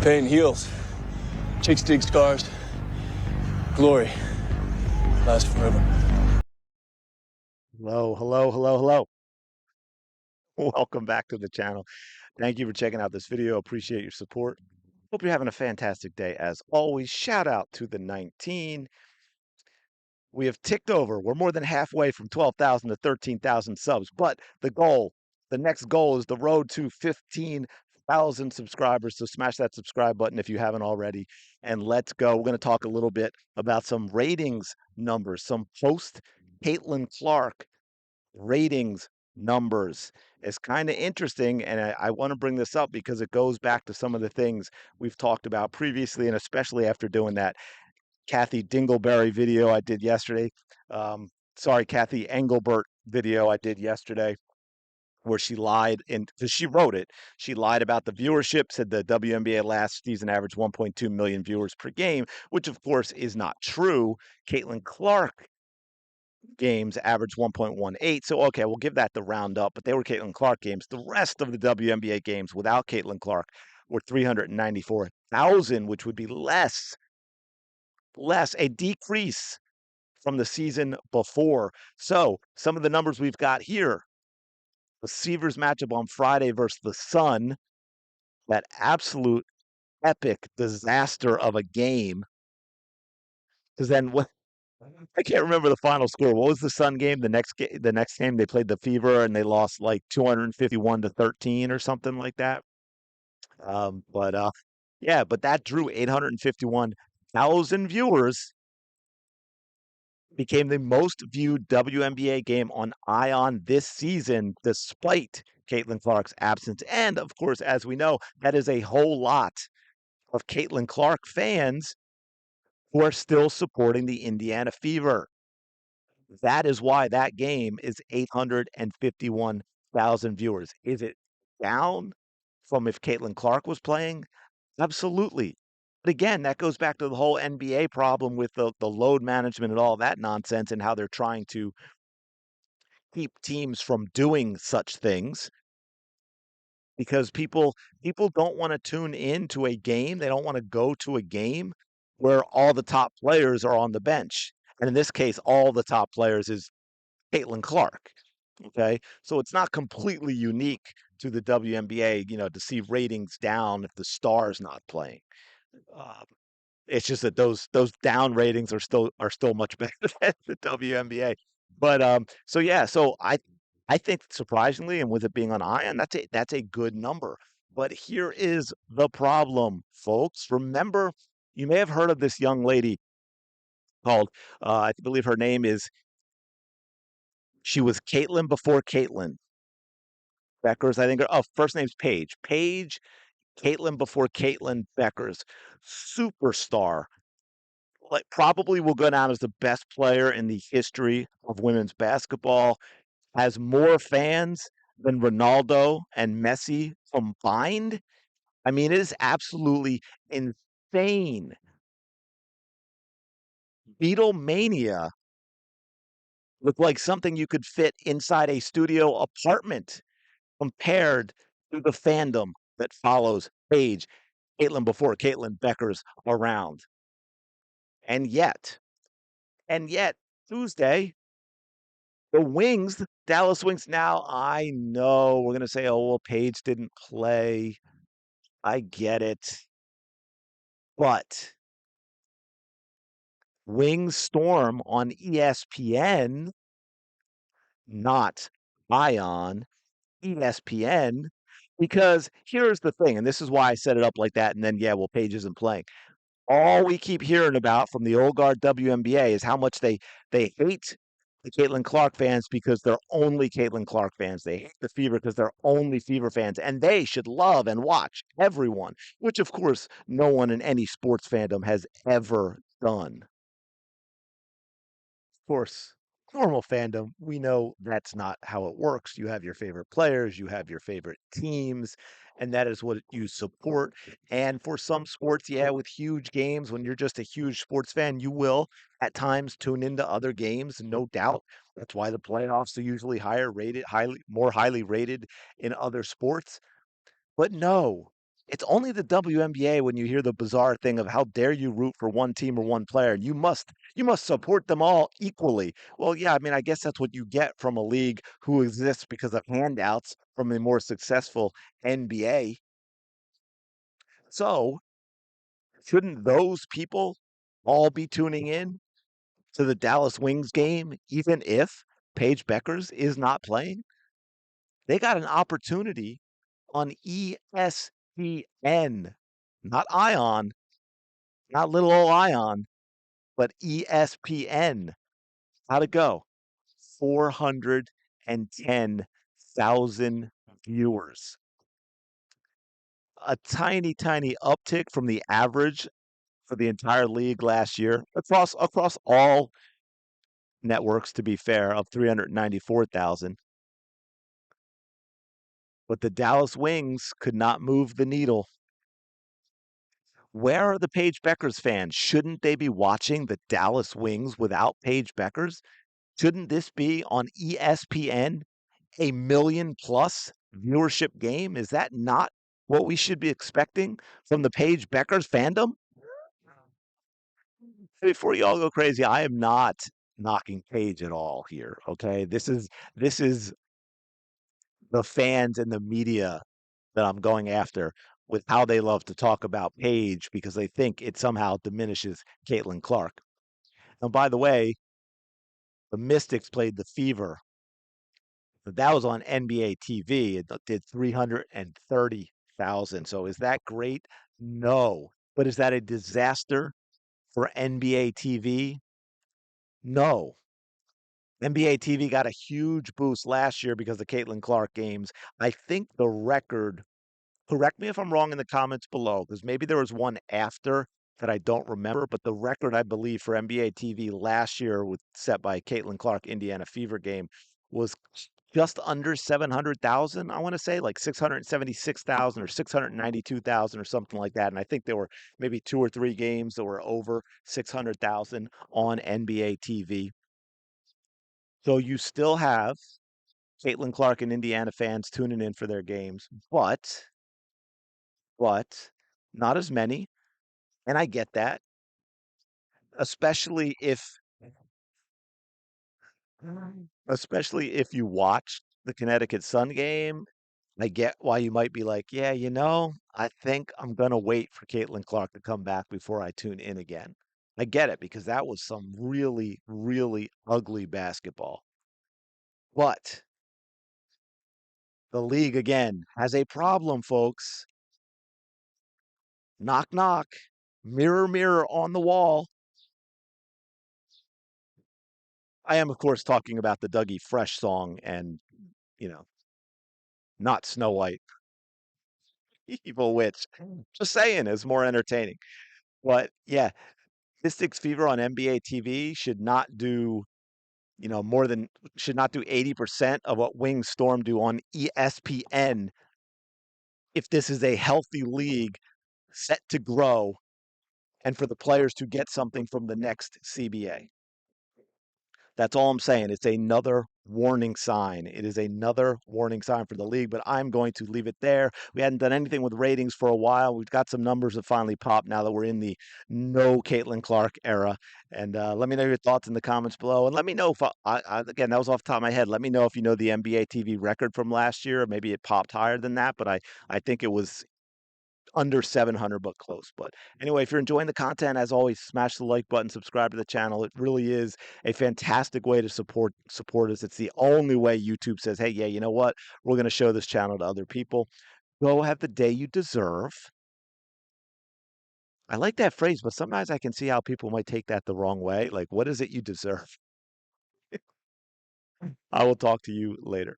Pain heals. Chicks dig scars. Glory lasts forever. Hello, hello, hello, hello. Welcome back to the channel. Thank you for checking out this video. Appreciate your support. Hope you're having a fantastic day. As always, shout out to the 19. We have ticked over. We're more than halfway from 12,000 to 13,000 subs. But the next goal is the road to 15,000 subscribers. So smash that subscribe button if you haven't already. And let's go. We're going to talk a little bit about some ratings numbers, some post Caitlin Clark ratings numbers. It's kind of interesting, and I want to bring this up because it goes back to some of the things we've talked about previously, and especially after doing that Kathy Dingleberry video I did yesterday. Sorry, Kathy Engelbert video I did yesterday, where she lied, and because she wrote it, she lied about the viewership, said the WNBA last season averaged 1.2 million viewers per game, which of course is not true. Caitlin Clark games averaged 1.18. So, okay, we'll give that the round up, but they were Caitlin Clark games. The rest of the WNBA games without Caitlin Clark were 394,000, which would be less, a decrease from the season before. So, some of the numbers we've got here: the Seavers matchup on Friday versus the Sun, that absolute epic disaster of a game. Because then what? I can't remember the final score. What was the Sun game? The next game they played the Fever and they lost like 251 to 13 or something like that. But yeah, but that drew 851,000 viewers, became the most viewed WNBA game on Ion this season, despite Caitlin Clark's absence. And of course, as we know, that is a whole lot of Caitlin Clark fans who are still supporting the Indiana Fever. That is why that game is 851,000 viewers. Is it down from if Caitlin Clark was playing? Absolutely. But again, that goes back to the whole NBA problem with the load management and all that nonsense, and how they're trying to keep teams from doing such things, because people don't want to tune in to a game. They don't want to go to a game where all the top players are on the bench. And in this case, all the top players is Caitlin Clark. Okay. So it's not completely unique to the WNBA, to see ratings down if the star's not playing. Um, it's just that those down ratings are still much better than the WNBA. But so yeah, so I think surprisingly, and with it being on Ion, that's a good number. But here is the problem, folks. Remember, you may have heard of this young lady called, I believe her name is, she was Caitlin before Caitlin Bueckers, I think. Oh, first name's Paige. Paige Caitlin before Caitlin Bueckers, superstar. Like, probably will go down as the best player in the history of women's basketball. Has more fans than Ronaldo and Messi combined. I mean, it is absolutely insane. Beatlemania looked like something you could fit inside a studio apartment compared to the fandom that follows Paige, Caitlin before Caitlin Bueckers around. And yet, Tuesday, the Wings, Dallas Wings. Now, I know we're going to say, oh, well, Paige didn't play. I get it. But Wings Storm on ESPN, not Ion, ESPN, because here's the thing, and this is why I set it up like that. And then, yeah, well, Paige isn't playing. All we keep hearing about from the old guard WNBA is how much they hate the Caitlin Clark fans because they're only Caitlin Clark fans. They hate the Fever because they're only Fever fans, and they should love and watch everyone, which of course no one in any sports fandom has ever done. Of course, normal fandom, we know that's not how it works. You have your favorite players, you have your favorite teams, and that is what you support. And for some sports, yeah, with huge games, when you're just a huge sports fan, you will at times tune into other games, no doubt. That's why the playoffs are usually more highly rated in other sports. But no, It's only the WNBA when you hear the bizarre thing of how dare you root for one team or one player. You must support them all equally. Well, yeah, I mean, I guess that's what you get from a league who exists because of handouts from a more successful NBA. So, shouldn't those people all be tuning in to the Dallas Wings game, even if Paige Bueckers is not playing? They got an opportunity on ESPN, not Ion, not little old Ion, but ESPN. How'd it go? 410,000 viewers. A tiny, tiny uptick from the average for the entire league last year across all networks, to be fair, of 394,000. But the Dallas Wings could not move the needle. Where are the Paige Bueckers fans? Shouldn't they be watching the Dallas Wings without Paige Bueckers? Shouldn't this be on ESPN, a million plus viewership game? Is that not what we should be expecting from the Paige Bueckers fandom? Before you all go crazy, I am not knocking Paige at all here. Okay, this is the fans and the media that I'm going after with how they love to talk about Paige because they think it somehow diminishes Caitlin Clark. And by the way, the Mystics played the Fever. That was on NBA TV. It did 330,000. So is that great? No. But is that a disaster for NBA TV? No. NBA TV got a huge boost last year because of Caitlin Clark games. I think the record, correct me if I'm wrong in the comments below, because maybe there was one after that I don't remember, but the record I believe for NBA TV last year was set by Caitlin Clark Indiana Fever game was just under 700,000. I want to say like 676,000 or 692,000 or something like that. And I think there were maybe two or three games that were over 600,000 on NBA TV. So you still have Caitlin Clark and Indiana fans tuning in for their games, but not as many. And I get that, especially if especially if you watch the Connecticut Sun game. I get why you might be like, yeah, I think I'm gonna wait for Caitlin Clark to come back before I tune in again. I get it because that was some really, really ugly basketball. But the league again has a problem, folks. Knock, knock. Mirror, mirror on the wall. I am, of course, talking about the Dougie Fresh song and, you know, not Snow White, Evil Witch. Just saying, it's more entertaining. But yeah, Mystics Fever on NBA TV should not do 80% of what Wings Storm do on ESPN if this is a healthy league set to grow and for the players to get something from the next CBA. That's all I'm saying. It's another warning sign. It is another warning sign for the league, but I'm going to leave it there. We hadn't done anything with ratings for a while. We've got some numbers that finally popped now that we're in the no Caitlin Clark era. And let me know your thoughts in the comments below. And let me know if again, that was off the top of my head. Let me know if you know the NBA TV record from last year. Maybe it popped higher than that, but I think it was under 700, but close. But anyway, if you're enjoying the content, as always, smash the like button, subscribe to the channel. It really is a fantastic way to support us. It's the only way YouTube says, hey, yeah, you know what? We're going to show this channel to other people. Go have the day you deserve. I like that phrase, but sometimes I can see how people might take that the wrong way. Like, what is it you deserve? I will talk to you later.